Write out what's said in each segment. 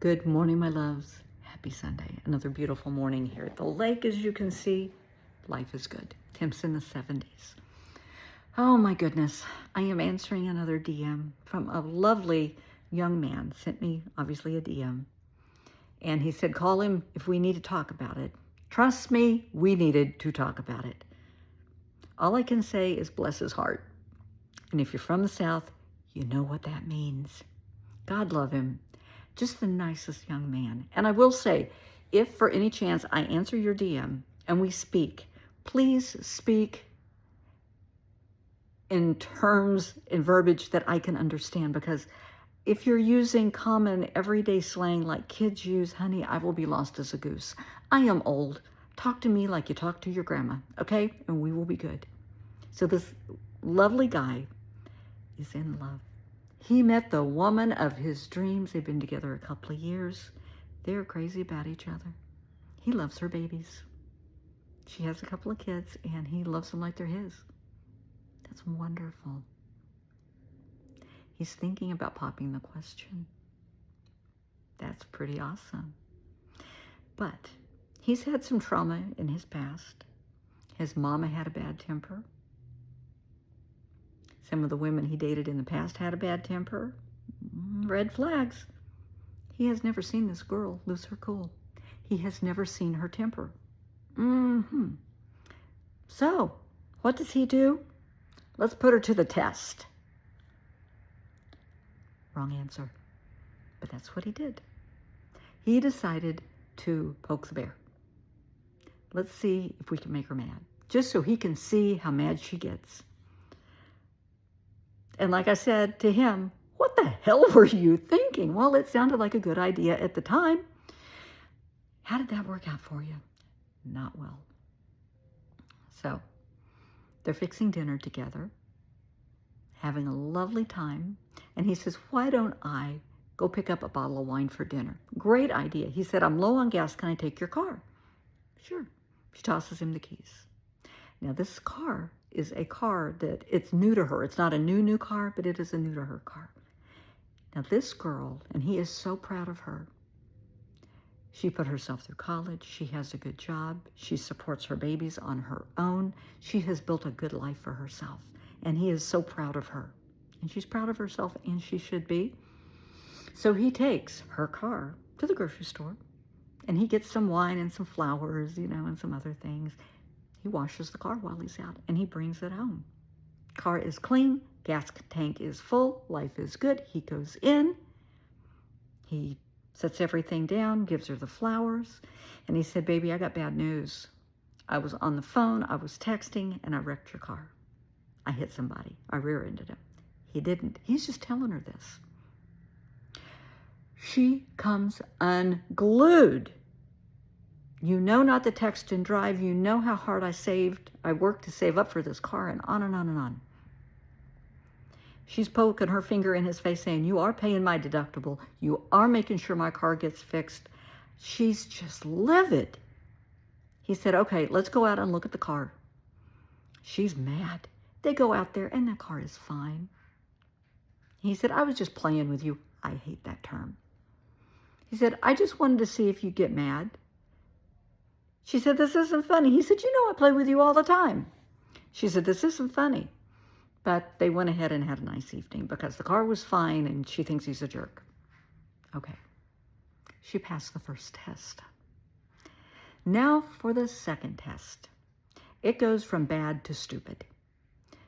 Good morning, my loves. Happy Sunday. Another beautiful morning here at the lake. As you can see, life is good. Temps in the 70s. Oh my goodness. I am answering another DM from a lovely young man. Sent me, obviously, a DM. And he said, call him if we need to talk about it. Trust me, we needed to talk about it. All I can say is bless his heart. And if you're from the South, you know what that means. God love him. Just the nicest young man. And I will say, if for any chance I answer your DM and we speak, please speak in terms and verbiage that I can understand, because if you're using common everyday slang like kids use, honey, I will be lost as a goose. I am old. Talk to me like you talk to your grandma, okay? And we will be good. So this lovely guy is in love. He met the woman of his dreams. They've been together a couple of years. They're crazy about each other. He loves her babies. She has a couple of kids, and he loves them like they're his. That's wonderful. He's thinking about popping the question. That's pretty awesome. But he's had some trauma in his past. His mama had a bad temper. Some of the women he dated in the past had a bad temper. Red flags. He has never seen this girl lose her cool. He has never seen her temper. So, what does he do? Let's put her to the test. Wrong answer. But that's what he did. He decided to poke the bear. Let's see if we can make her mad. Just so he can see how mad she gets. And like I said to him, what the hell were you thinking? Well, it sounded like a good idea at the time. How did that work out for you? Not well. So they're fixing dinner together, having a lovely time. And he says, why don't I go pick up a bottle of wine for dinner? Great idea. He said, I'm low on gas. Can I take your car? Sure. She tosses him the keys. Now, this car is a car that it's new to her. It's not a new car, but it is a new to her car. Now, this girl, and he is so proud of her. She put herself through college. She has a good job. She supports her babies on her own. She has built a good life for herself, and he is so proud of her. And she's proud of herself, and she should be. So he takes her car to the grocery store, and he gets some wine and some flowers, and some other things. He washes the car while he's out, and he brings it home. Car is clean, gas tank is full, life is good. He goes in, he sets everything down, gives her the flowers, and he said, baby, I got bad news. I was on the phone, I was texting, and I wrecked your car. I hit somebody. I rear-ended him. He didn't. He's just telling her this. She comes unglued. You know not to text and drive. You know how hard I worked to save up for this car, and on and on and on. She's poking her finger in his face saying, you are paying my deductible. You are making sure my car gets fixed. She's just livid. He said, okay, let's go out and look at the car. She's mad. They go out there, and the car is fine. He said, I was just playing with you. I hate that term. He said, I just wanted to see if you get mad. She said, this isn't funny. He said, I play with you all the time. She said, this isn't funny. But they went ahead and had a nice evening because the car was fine and she thinks he's a jerk. Okay. She passed the first test. Now for the second test. It goes from bad to stupid.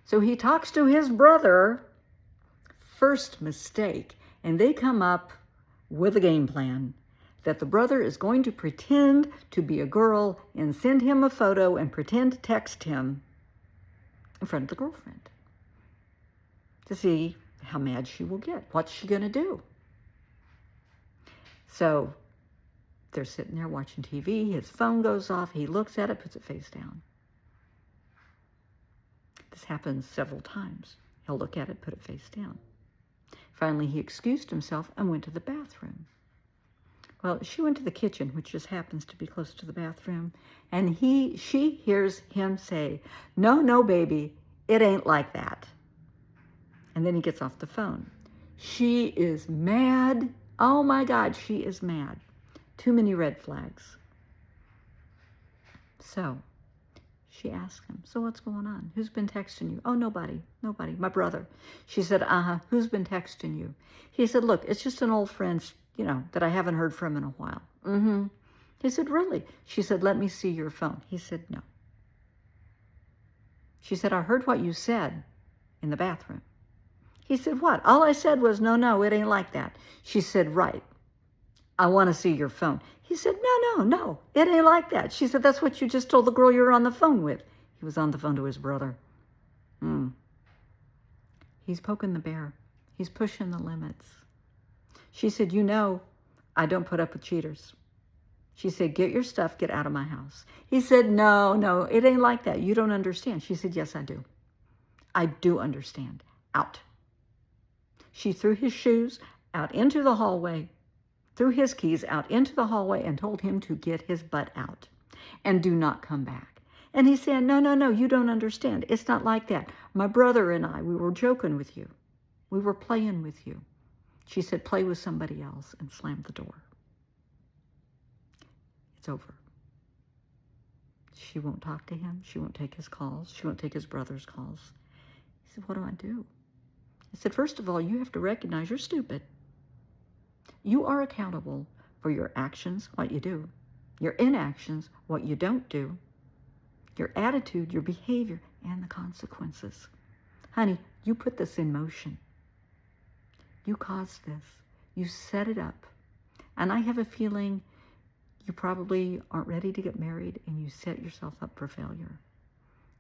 So he talks to his brother, first mistake, and they come up with a game plan that the brother is going to pretend to be a girl and send him a photo and pretend to text him in front of the girlfriend to see how mad she will get. What's she going to do? So they're sitting there watching TV. His phone goes off. He looks at it, puts it face down. This happens several times. He'll look at it, put it face down. Finally, he excused himself and went to the bathroom. Well, she went to the kitchen, which just happens to be close to the bathroom, and she hears him say, no, baby, it ain't like that. And then he gets off the phone. She is mad. Oh my God, she is mad. Too many red flags. So she asked him, so what's going on? Who's been texting you? Oh, nobody, my brother. She said, who's been texting you? He said, look, it's just an old friend, that I haven't heard from in a while. He said, really? She said, let me see your phone. He said, no. She said, I heard what you said in the bathroom. He said, what? All I said was, no, it ain't like that. She said, right. I want to see your phone. He said, no, it ain't like that. She said, that's what you just told the girl you were on the phone with. He was on the phone to his brother. He's poking the bear. He's pushing the limits. She said, I don't put up with cheaters. She said, get your stuff, get out of my house. He said, no, it ain't like that. You don't understand. She said, yes, I do. I do understand. Out. She threw his shoes out into the hallway, threw his keys out into the hallway, and told him to get his butt out and do not come back. And he said, no, you don't understand. It's not like that. My brother and I, we were joking with you. We were playing with you. She said, play with somebody else, and slammed the door. It's over. She won't talk to him. She won't take his calls. She won't take his brother's calls. He said, what do I do? I said, first of all, you have to recognize you're stupid. You are accountable for your actions, what you do, your inactions, what you don't do, your attitude, your behavior, and the consequences. Honey, you put this in motion. You caused this. You set it up. And I have a feeling you probably aren't ready to get married, and you set yourself up for failure.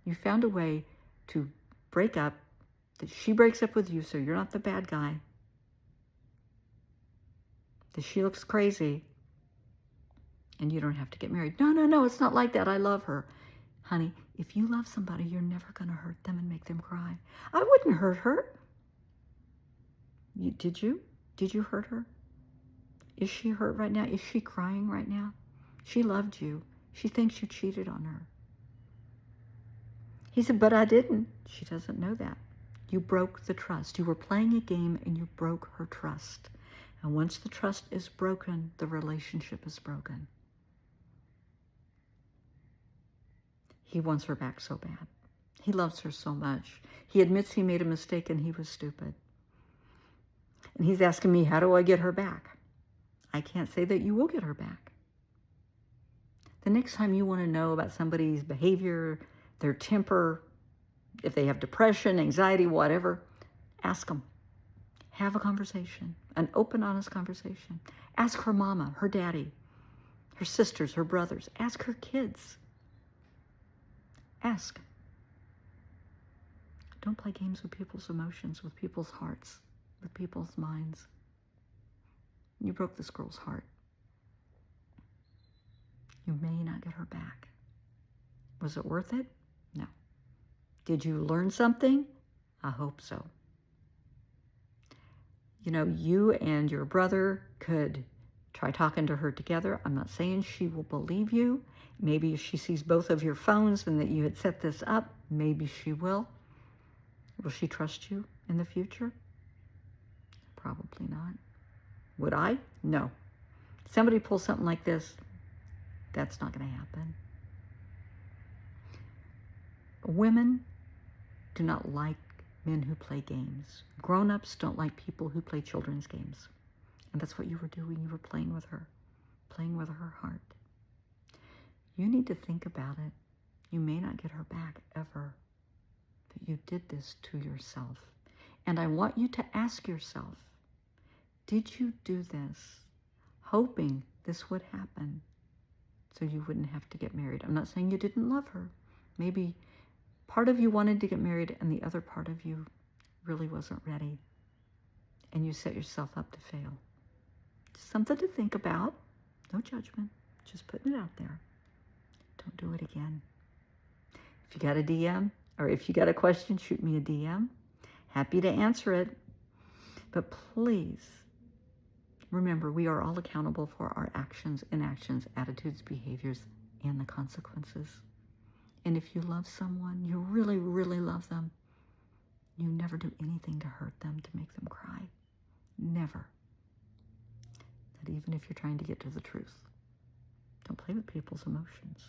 You found a way to break up, that she breaks up with you, so you're not the bad guy, that she looks crazy, and you don't have to get married. No, it's not like that. I love her. Honey, if you love somebody, you're never going to hurt them and make them cry. I wouldn't hurt her. Did you? Did you hurt her? Is she hurt right now? Is she crying right now? She loved you. She thinks you cheated on her. He said, but I didn't. She doesn't know that. You broke the trust. You were playing a game and you broke her trust. And once the trust is broken, the relationship is broken. He wants her back so bad. He loves her so much. He admits he made a mistake and he was stupid. And he's asking me, how do I get her back? I can't say that you will get her back. The next time you want to know about somebody's behavior, their temper, if they have depression, anxiety, whatever, ask them. Have a conversation, an open, honest conversation. Ask her mama, her daddy, her sisters, her brothers. Ask her kids. Ask. Don't play games with people's emotions, with people's hearts, with people's minds. You broke this girl's heart. You may not get her back. Was it worth it? No. Did you learn something? I hope so. You and your brother could try talking to her together. I'm not saying she will believe you. Maybe if she sees both of your phones and that you had set this up, maybe she will. Will she trust you in the future? Probably not. Would I? No. Somebody pulls something like this, that's not going to happen. Women do not like men who play games. Grown-ups don't like people who play children's games. And that's what you were doing. You were playing with her heart. You need to think about it. You may not get her back ever, but you did this to yourself. And I want you to ask yourself, did you do this hoping this would happen so you wouldn't have to get married? I'm not saying you didn't love her. Maybe part of you wanted to get married and the other part of you really wasn't ready. And you set yourself up to fail. Just something to think about. No judgment. Just putting it out there. Don't do it again. If you got a DM or if you got a question, shoot me a DM. Happy to answer it. But please, remember, we are all accountable for our actions, inactions, attitudes, behaviors, and the consequences. And if you love someone, you really, really love them, you never do anything to hurt them, to make them cry. Never. it, even if you're trying to get to the truth. Don't play with people's emotions.